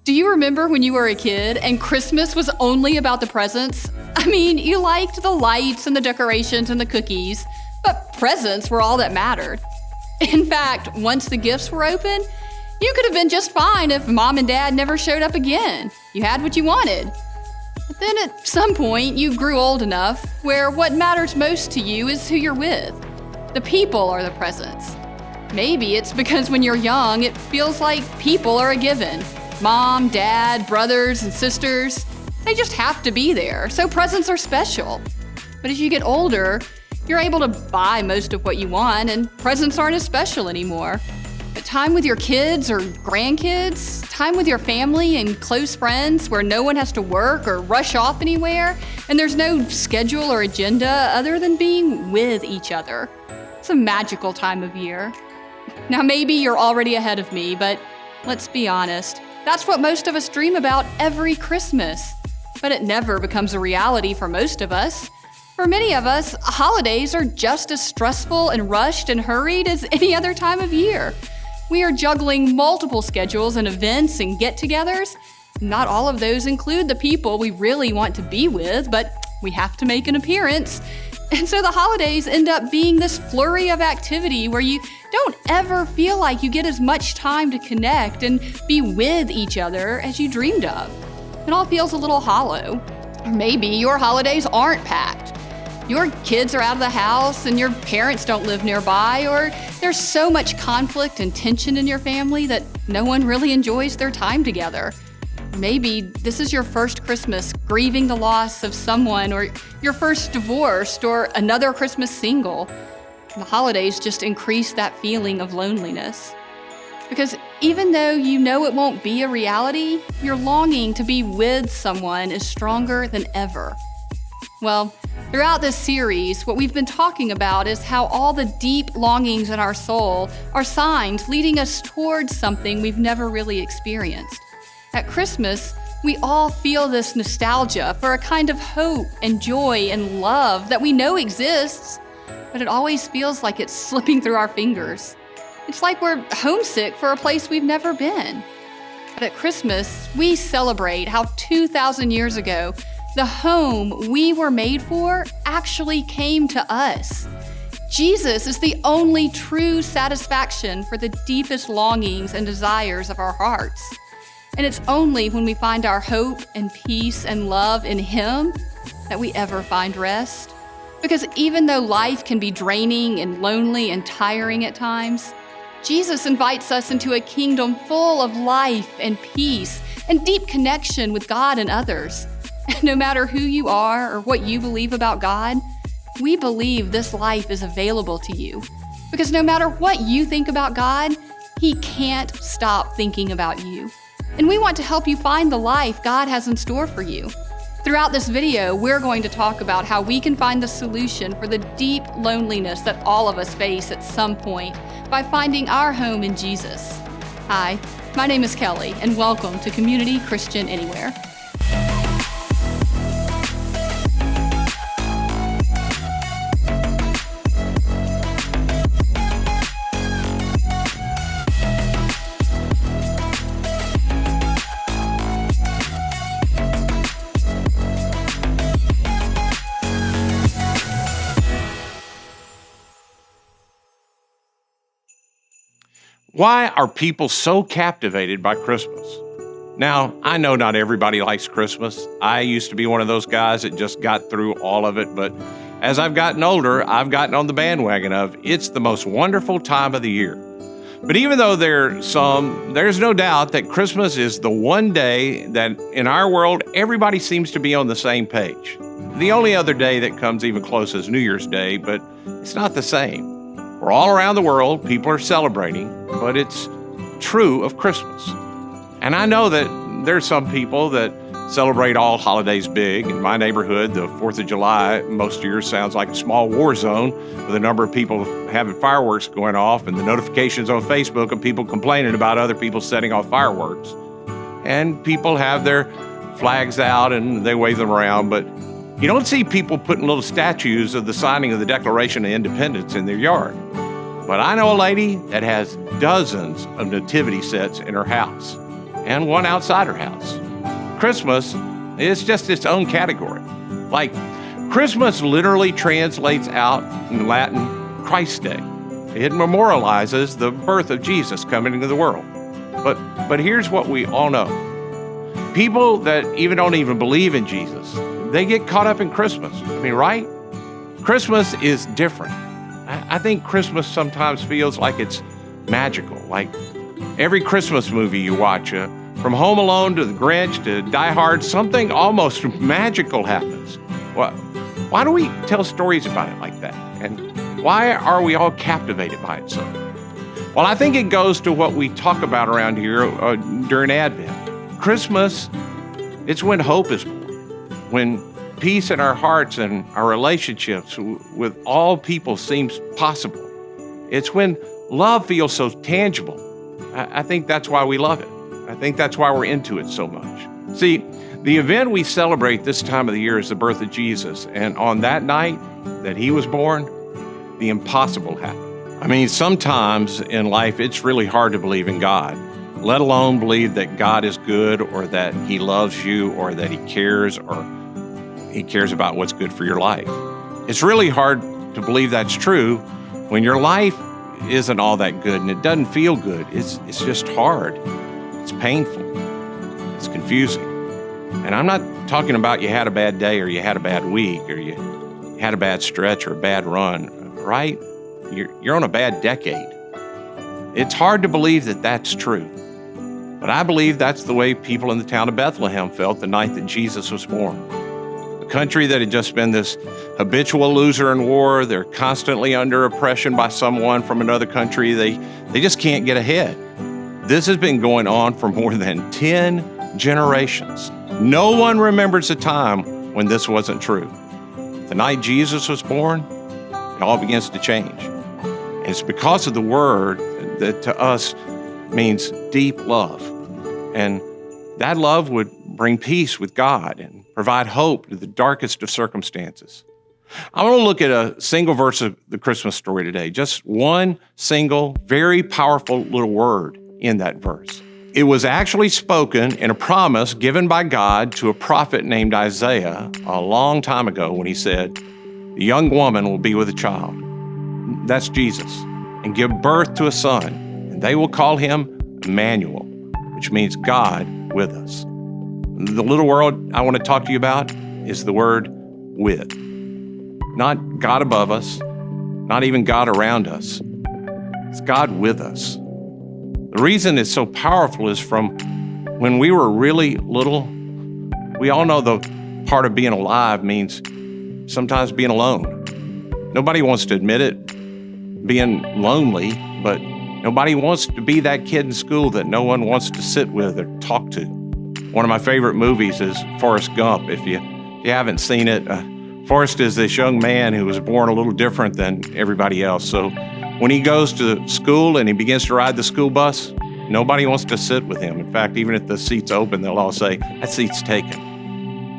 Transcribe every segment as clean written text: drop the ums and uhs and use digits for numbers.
Do you remember when you were a kid and Christmas was only about the presents? I mean, you liked the lights and the decorations and the cookies, but presents were all that mattered. In fact, once the gifts were open, you could have been just fine if mom and dad never showed up again. You had what you wanted. But then at some point, you grew old enough where what matters most to you is who you're with. The people are the presents. Maybe it's because when you're young, it feels like people are a given. Mom, dad, brothers, and sisters, they just have to be there, so presents are special. But as you get older, you're able to buy most of what you want, and presents aren't as special anymore. But time with your kids or grandkids, time with your family and close friends where no one has to work or rush off anywhere, and there's no schedule or agenda other than being with each other. It's a magical time of year. Now maybe you're already ahead of me, but let's be honest. That's what most of us dream about every Christmas. But it never becomes a reality for most of us. For many of us, holidays are just as stressful and rushed and hurried as any other time of year. We are juggling multiple schedules and events and get-togethers. Not all of those include the people we really want to be with, but we have to make an appearance. And so the holidays end up being this flurry of activity where you don't ever feel like you get as much time to connect and be with each other as you dreamed of. It all feels a little hollow. Or maybe your holidays aren't packed. Your kids are out of the house and your parents don't live nearby, or there's so much conflict and tension in your family that no one really enjoys their time together. Maybe this is your first Christmas grieving the loss of someone, or your first divorced, or another Christmas single. The holidays just increase that feeling of loneliness. Because even though you know it won't be a reality, your longing to be with someone is stronger than ever. Well, throughout this series, what we've been talking about is how all the deep longings in our soul are signs leading us towards something we've never really experienced. At Christmas, we all feel this nostalgia for a kind of hope and joy and love that we know exists, but it always feels like it's slipping through our fingers. It's like we're homesick for a place we've never been. But at Christmas, we celebrate how 2,000 years ago, the home we were made for actually came to us. Jesus is the only true satisfaction for the deepest longings and desires of our hearts. And it's only when we find our hope and peace and love in Him that we ever find rest. Because even though life can be draining and lonely and tiring at times, Jesus invites us into a kingdom full of life and peace and deep connection with God and others. And no matter who you are or what you believe about God, we believe this life is available to you. Because no matter what you think about God, He can't stop thinking about you. And we want to help you find the life God has in store for you. Throughout this video, we're going to talk about how we can find the solution for the deep loneliness that all of us face at some point by finding our home in Jesus. Hi, my name is Kelly, and welcome to Community Christian Anywhere. Why are people so captivated by Christmas? Now, I know not everybody likes Christmas. I used to be one of those guys that just got through all of it, but as I've gotten older, I've gotten on the bandwagon of it's the most wonderful time of the year. But even though there's no doubt that Christmas is the one day that in our world, everybody seems to be on the same page. The only other day that comes even close is New Year's Day, but it's not the same. We're all around the world, people are celebrating, but it's true of Christmas. And I know that there's some people that celebrate all holidays big. In my neighborhood, the 4th of July, most years sounds like a small war zone with a number of people having fireworks going off and the notifications on Facebook of people complaining about other people setting off fireworks. And people have their flags out and they wave them around, but you don't see people putting little statues of the signing of the Declaration of Independence in their yard. But I know a lady that has dozens of nativity sets in her house. and one outsider house. Christmas is just its own category. Like, Christmas literally translates out in Latin, Christ Day. It memorializes the birth of Jesus coming into the world. But here's what we all know. People that don't even believe in Jesus, they get caught up in Christmas. I mean, right? Christmas is different. I think Christmas sometimes feels like it's magical. Like every Christmas movie you watch, from Home Alone to The Grinch to Die Hard, something almost magical happens. Why do we tell stories about it like that? And why are we all captivated by it so? Well, I think it goes to what we talk about around here during Advent. Christmas, it's when hope is born, when peace in our hearts and our relationships with all people seems possible. It's when love feels so tangible. I think that's why we love it. I think that's why we're into it so much. See, the event we celebrate this time of the year is the birth of Jesus. And on that night that he was born, the impossible happened. I mean, sometimes in life, it's really hard to believe in God, let alone believe that God is good or that he loves you or that he cares about what's good for your life. It's really hard to believe that's true when your life isn't all that good and it doesn't feel good. It's just hard. It's painful. It's confusing. And I'm not talking about you had a bad day or you had a bad week or you had a bad stretch or a bad run, right? You're on a bad decade. It's hard to believe that that's true. But I believe that's the way people in the town of Bethlehem felt the night that Jesus was born. A country that had just been this habitual loser in war, they're constantly under oppression by someone from another country. They just can't get ahead. This has been going on for more than 10 generations. No one remembers a time when this wasn't true. The night Jesus was born, it all begins to change. And it's because of the word that to us means deep love. And that love would bring peace with God and provide hope to the darkest of circumstances. I want to look at a single verse of the Christmas story today, just one single, very powerful little word in that verse. It was actually spoken in a promise given by God to a prophet named Isaiah a long time ago when he said, "The young woman will be with a child," that's Jesus, "and give birth to a son, and they will call him Emmanuel," which means God with us. The little word I want to talk to you about is the word with. Not God above us, not even God around us. It's God with us. The reason it's so powerful is from when we were really little, we all know the part of being alive means sometimes being alone. Nobody wants to admit it, being lonely, but nobody wants to be that kid in school that no one wants to sit with or talk to. One of my favorite movies is Forrest Gump. If you haven't seen it, Forrest is this young man who was born a little different than everybody else. So when he goes to school and he begins to ride the school bus, nobody wants to sit with him. In fact, even if the seat's open, they'll all say, "That seat's taken."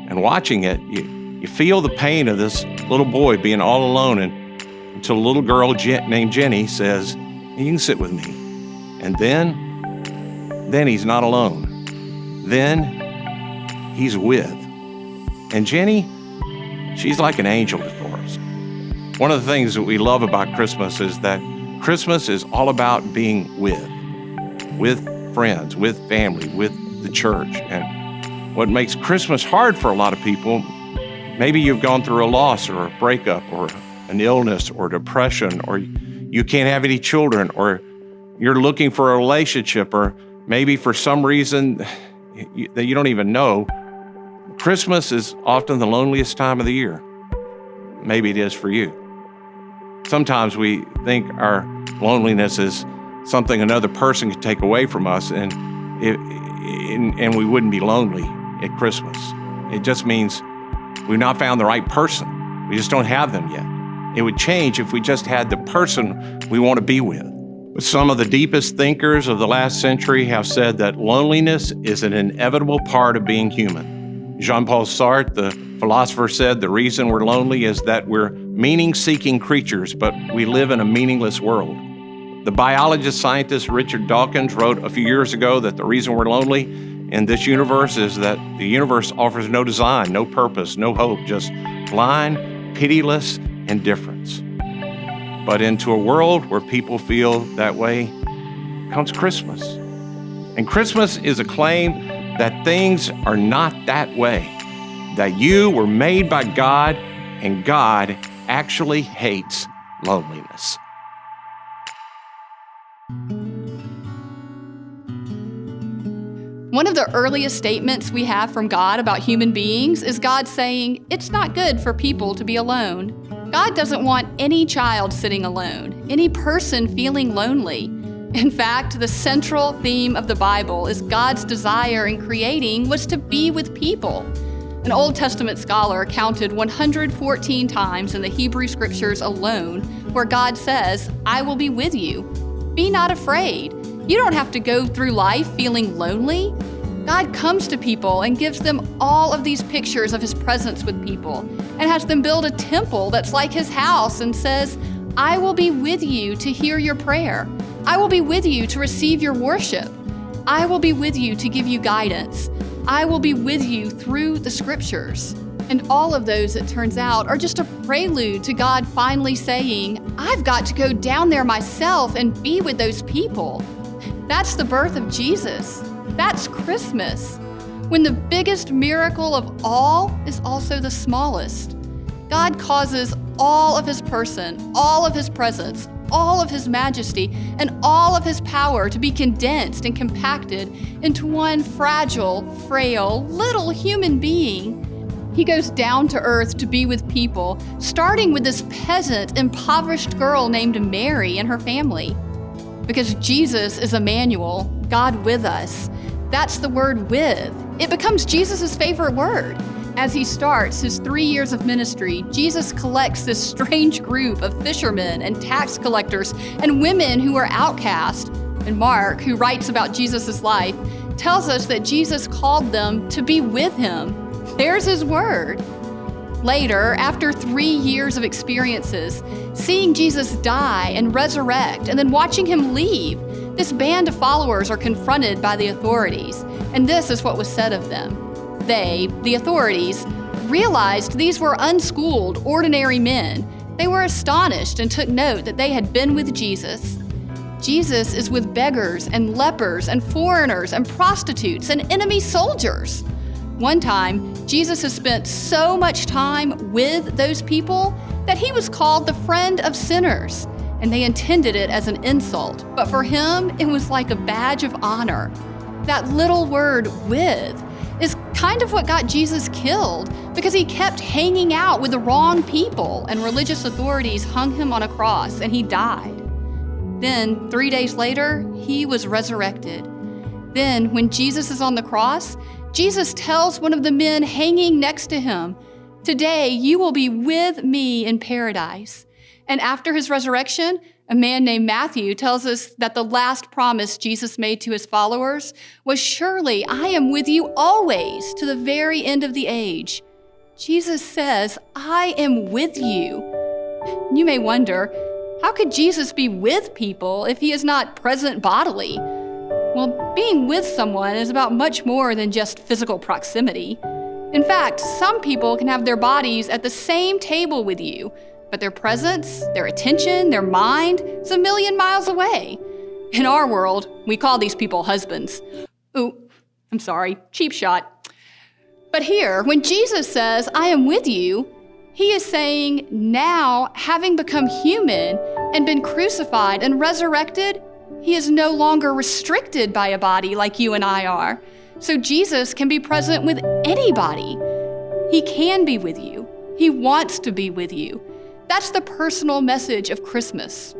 And watching it, you feel the pain of this little boy being all alone until a little girl named Jenny says, "You can sit with me." And then he's not alone. Then he's with. And Jenny, she's like an angel to Forrest. One of the things that we love about Christmas is that Christmas is all about being with friends, with family, with the church. And what makes Christmas hard for a lot of people, maybe you've gone through a loss or a breakup or an illness or depression, or you can't have any children, or you're looking for a relationship, or maybe for some reason that you don't even know. Christmas is often the loneliest time of the year. Maybe it is for you. Sometimes we think our loneliness is something another person could take away from us, and we wouldn't be lonely at Christmas. It just means we've not found the right person. We just don't have them yet. It would change if we just had the person we want to be with. But some of the deepest thinkers of the last century have said that loneliness is an inevitable part of being human. Jean-Paul Sartre, the philosopher, said the reason we're lonely is that we're meaning-seeking creatures, but we live in a meaningless world. The biologist scientist Richard Dawkins wrote a few years ago that the reason we're lonely in this universe is that the universe offers no design, no purpose, no hope, just blind, pitiless indifference. But into a world where people feel that way comes Christmas. And Christmas is a claim that things are not that way, that you were made by God and God actually hates loneliness. One of the earliest statements we have from God about human beings is God saying, it's not good for people to be alone. God doesn't want any child sitting alone, any person feeling lonely. In fact, the central theme of the Bible is God's desire in creating was to be with people. An Old Testament scholar counted 114 times in the Hebrew Scriptures alone where God says, I will be with you. Be not afraid. You don't have to go through life feeling lonely. God comes to people and gives them all of these pictures of His presence with people and has them build a temple that's like His house and says, I will be with you to hear your prayer. I will be with you to receive your worship. I will be with you to give you guidance. I will be with you through the Scriptures. And all of those, it turns out, are just a prelude to God finally saying, I've got to go down there myself and be with those people. That's the birth of Jesus. That's Christmas, when the biggest miracle of all is also the smallest. God causes all of His person, all of His presence, all of His majesty, and all of His power to be condensed and compacted into one fragile, frail, little human being. He goes down to earth to be with people, starting with this peasant, impoverished girl named Mary and her family. Because Jesus is Emmanuel, God with us. That's the word with. It becomes Jesus' favorite word. As He starts His 3 years of ministry, Jesus collects this strange group of fishermen and tax collectors and women who are outcast. And Mark, who writes about Jesus' life, tells us that Jesus called them to be with Him. There's His word. Later, after 3 years of experiences, seeing Jesus die and resurrect, and then watching Him leave, this band of followers are confronted by the authorities, and this is what was said of them. They, the authorities, realized these were unschooled, ordinary men. They were astonished and took note that they had been with Jesus. Jesus is with beggars and lepers and foreigners and prostitutes and enemy soldiers. One time, Jesus has spent so much time with those people that He was called the friend of sinners, and they intended it as an insult. But for Him, it was like a badge of honor. That little word, with, is kind of what got Jesus killed because He kept hanging out with the wrong people, and religious authorities hung Him on a cross, and He died. Then, 3 days later, He was resurrected. Then, when Jesus is on the cross, Jesus tells one of the men hanging next to Him, today you will be with me in paradise. And after His resurrection, a man named Matthew tells us that the last promise Jesus made to His followers was, surely I am with you always to the very end of the age. Jesus says, I am with you. You may wonder, how could Jesus be with people if He is not present bodily? Well, being with someone is about much more than just physical proximity. In fact, some people can have their bodies at the same table with you, but their presence, their attention, their mind is a million miles away. In our world, we call these people husbands. Ooh, I'm sorry, cheap shot. But here, when Jesus says, I am with you, He is saying, now, having become human and been crucified and resurrected, He is no longer restricted by a body like you and I are. So Jesus can be present with anybody. He can be with you. He wants to be with you. That's the personal message of Christmas.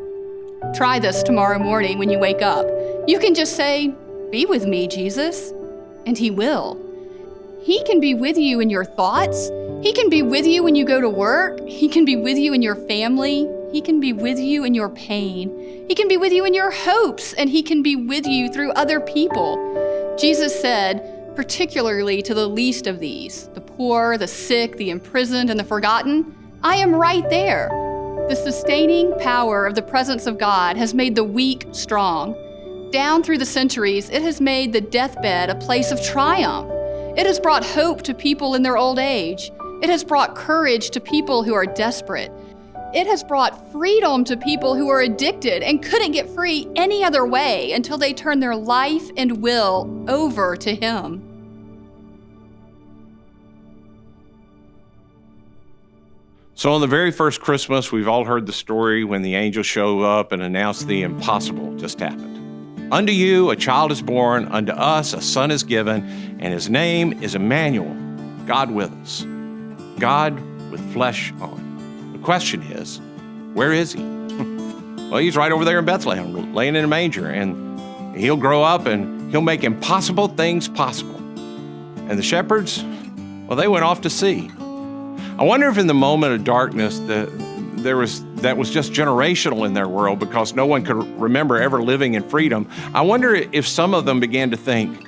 Try this tomorrow morning when you wake up. You can just say, be with me, Jesus, and He will. He can be with you in your thoughts. He can be with you when you go to work. He can be with you in your family. He can be with you in your pain. He can be with you in your hopes, and He can be with you through other people. Jesus said, particularly to the least of these, the poor, the sick, the imprisoned, and the forgotten, I am right there. The sustaining power of the presence of God has made the weak strong. Down through the centuries, it has made the deathbed a place of triumph. It has brought hope to people in their old age. It has brought courage to people who are desperate. It has brought freedom to people who are addicted and couldn't get free any other way until they turned their life and will over to Him. So on the very first Christmas, we've all heard the story when the angels show up and announce the impossible just happened. Unto you a child is born, unto us a son is given, and his name is Emmanuel, God with us, God with flesh on. The question is, where is he? Well, he's right over there in Bethlehem, laying in a manger, and he'll grow up and he'll make impossible things possible. And the shepherds, well, they went off to see. I wonder if in the moment of darkness that was just generational in their world because no one could remember ever living in freedom. I wonder if some of them began to think,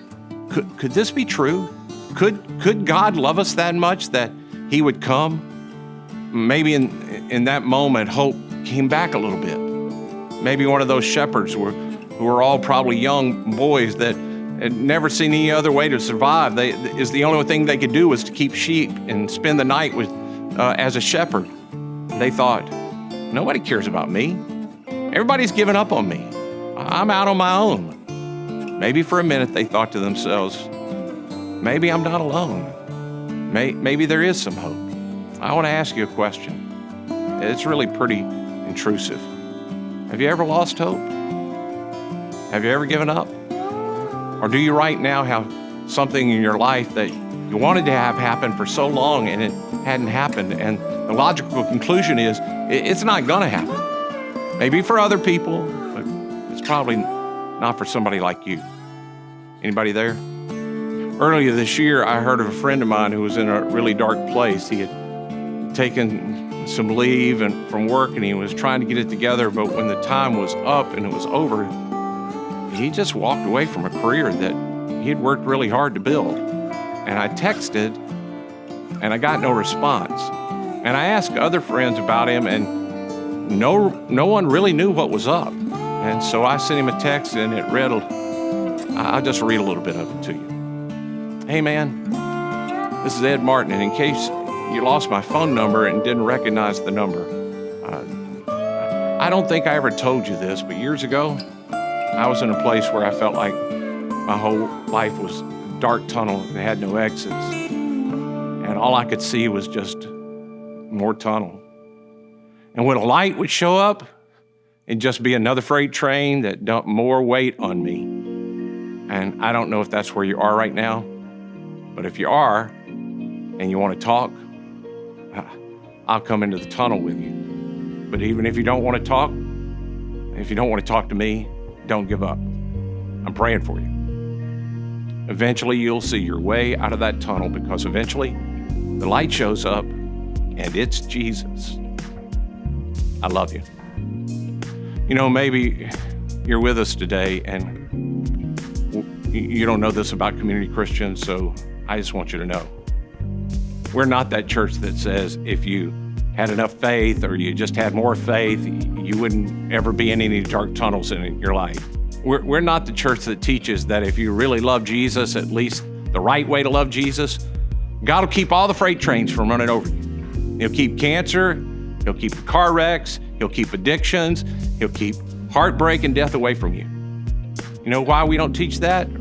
could this be true? Could God love us that much that he would come? Maybe in that moment, hope came back a little bit. Maybe one of those shepherds who were all probably young boys that had never seen any other way to survive. The only thing they could do was to keep sheep and spend the night as a shepherd. They thought, nobody cares about me. Everybody's given up on me. I'm out on my own. Maybe for a minute they thought to themselves, maybe I'm not alone. Maybe there is some hope. I want to ask you a question. It's really pretty intrusive. Have you ever lost hope? Have you ever given up? Or do you right now have something in your life that you wanted to have happen for so long and it hadn't happened? And the logical conclusion is it's not going to happen. Maybe for other people, but it's probably not for somebody like you. Anybody there? Earlier this year, I heard of a friend of mine who was in a really dark place. He had taken some leave from work and he was trying to get it together, but when the time was up and it was over, he just walked away from a career that he had worked really hard to build. And I texted and I got no response. And I asked other friends about him and no one really knew what was up. And so I sent him a text and it read, I'll just read a little bit of it to you. Hey man, this is Ed Martin, and in case you lost my phone number and didn't recognize the number, I don't think I ever told you this, but years ago, I was in a place where I felt like my whole life was a dark tunnel and had no exits. And all I could see was just more tunnel. And when a light would show up, it'd just be another freight train that dumped more weight on me. And I don't know if that's where you are right now, but if you are and you want to talk, I'll come into the tunnel with you. But even if you don't want to talk, if you don't want to talk to me, don't give up. I'm praying for you. Eventually, you'll see your way out of that tunnel because eventually the light shows up and it's Jesus. I love you. You know, maybe you're with us today and you don't know this about Community Christians, so I just want you to know. We're not that church that says if you had enough faith or you just had more faith, you wouldn't ever be in any dark tunnels in your life. We're not the church that teaches that if you really love Jesus, at least the right way to love Jesus, God will keep all the freight trains from running over you. He'll keep cancer, he'll keep the car wrecks, he'll keep addictions, he'll keep heartbreak and death away from you. You know why we don't teach that?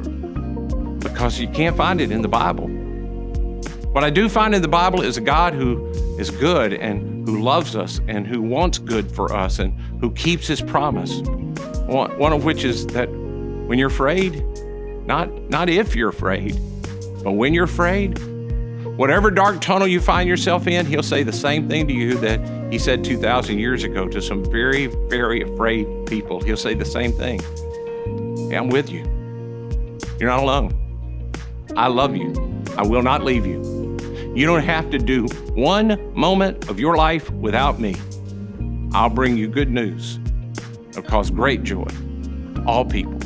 Because you can't find it in the Bible. What I do find in the Bible is a God who is good and who loves us and who wants good for us and who keeps his promise. One of which is that when you're afraid, not if you're afraid, but when you're afraid, whatever dark tunnel you find yourself in, he'll say the same thing to you that he said 2,000 years ago to some very, very afraid people. He'll say the same thing. Hey, I'm with you. You're not alone. I love you. I will not leave you. You don't have to do one moment of your life without me. I'll bring you good news. It'll cause great joy to all people.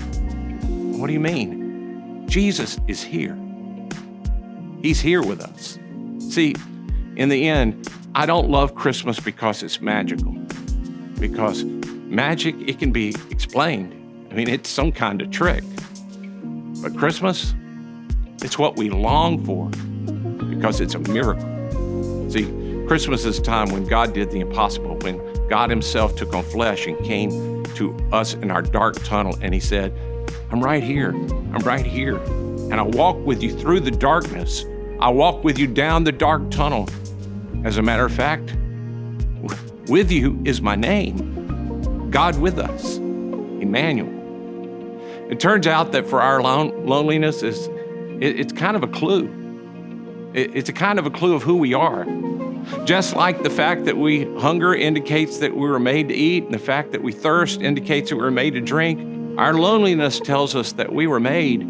What do you mean? Jesus is here. He's here with us. See, in the end, I don't love Christmas because it's magical. because magic, it can be explained. I mean, it's some kind of trick. But Christmas, it's what we long for because it's a miracle. See, Christmas is a time when God did the impossible, when God himself took on flesh and came to us in our dark tunnel, and he said, I'm right here. I'm right here. And I walk with you through the darkness. I walk with you down the dark tunnel. As a matter of fact, with you is my name. God with us, Emmanuel. It turns out that for our loneliness, it's kind of a clue. It's a kind of a clue of who we are. Just like the fact that we hunger indicates that we were made to eat, and the fact that we thirst indicates that we were made to drink, our loneliness tells us that we were made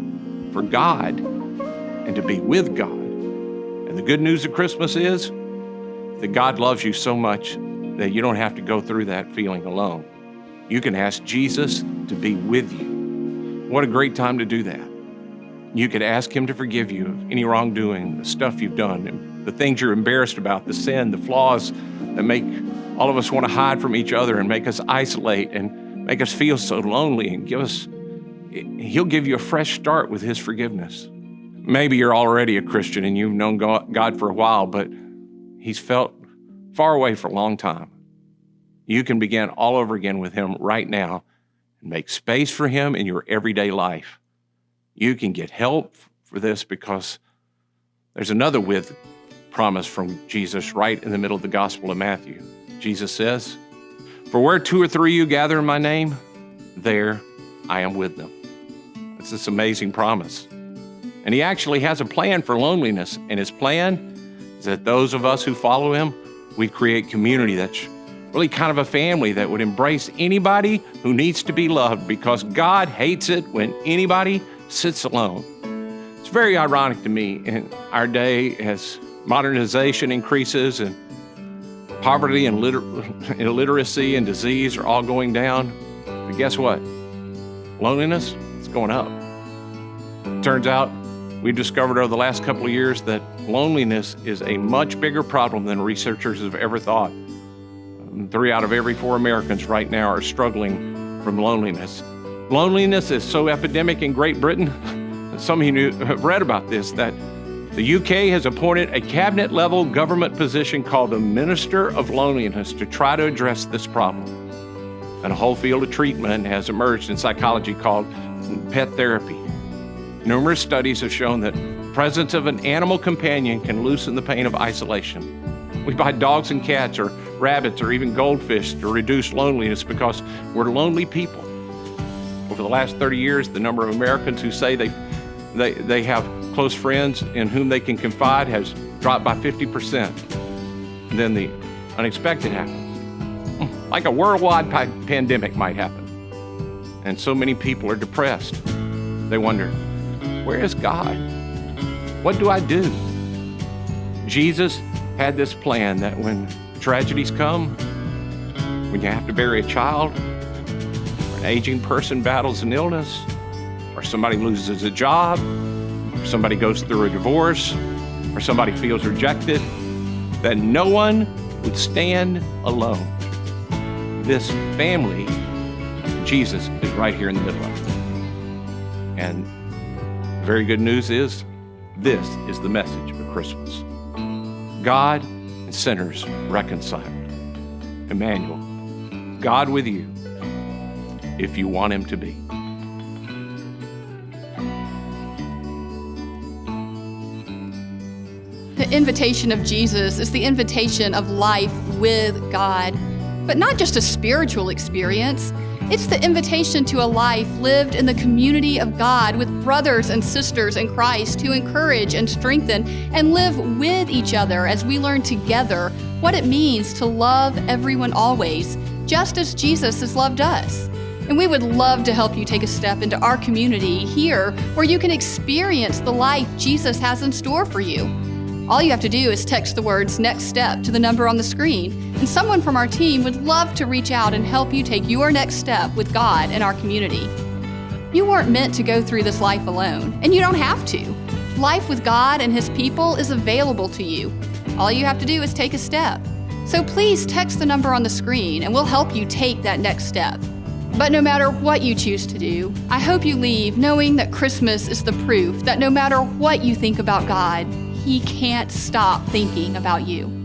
for God and to be with God. And the good news of Christmas is that God loves you so much that you don't have to go through that feeling alone. You can ask Jesus to be with you. What a great time to do that. You could ask him to forgive you of any wrongdoing, the stuff you've done, and the things you're embarrassed about, the sin, the flaws that make all of us want to hide from each other and make us isolate and make us feel so lonely, and he'll give you a fresh start with his forgiveness. Maybe you're already a Christian and you've known God for a while, but he's felt far away for a long time. You can begin all over again with him right now and make space for him in your everyday life. You can get help for this because there's another with promise from Jesus right in the middle of the Gospel of Matthew. Jesus says, for where 2 or 3 of you gather in my name, there I am with them. It's this amazing promise. And he actually has a plan for loneliness. And his plan is that those of us who follow him, we create community that's really kind of a family that would embrace anybody who needs to be loved, because God hates it when anybody sits alone. It's very ironic to me in our day as modernization increases and poverty and illiteracy and disease are all going down. But guess what? Loneliness is going up. Turns out we've discovered over the last couple of years that loneliness is a much bigger problem than researchers have ever thought. 3 out of every 4 Americans right now are struggling from loneliness. Loneliness is so epidemic in Great Britain, some of you have read about this, that the UK has appointed a cabinet-level government position called the Minister of Loneliness to try to address this problem. And a whole field of treatment has emerged in psychology called pet therapy. Numerous studies have shown that the presence of an animal companion can loosen the pain of isolation. We buy dogs and cats or rabbits or even goldfish to reduce loneliness because we're lonely people. Over the last 30 years, the number of Americans who say they have close friends in whom they can confide has dropped by 50%. And then the unexpected happens. Like a worldwide pandemic might happen. And so many people are depressed. They wonder, where is God? What do I do? Jesus had this plan that when tragedies come, when you have to bury a child, or an aging person battles an illness, or somebody loses a job, or somebody goes through a divorce, or somebody feels rejected, that no one would stand alone. This family, Jesus is right here in the middle of it. And the very good news is, this is the message of Christmas. God and sinners reconciled. Emmanuel, God with you, if you want him to be. The invitation of Jesus is the invitation of life with God, but not just a spiritual experience. It's the invitation to a life lived in the community of God with brothers and sisters in Christ who encourage and strengthen and live with each other as we learn together what it means to love everyone always, just as Jesus has loved us. And we would love to help you take a step into our community here where you can experience the life Jesus has in store for you. All you have to do is text the words "next step" to the number on the screen, and someone from our team would love to reach out and help you take your next step with God in our community. You weren't meant to go through this life alone, and you don't have to. Life with God and His people is available to you. All you have to do is take a step. So please text the number on the screen and we'll help you take that next step. But no matter what you choose to do, I hope you leave knowing that Christmas is the proof that no matter what you think about God, He can't stop thinking about you.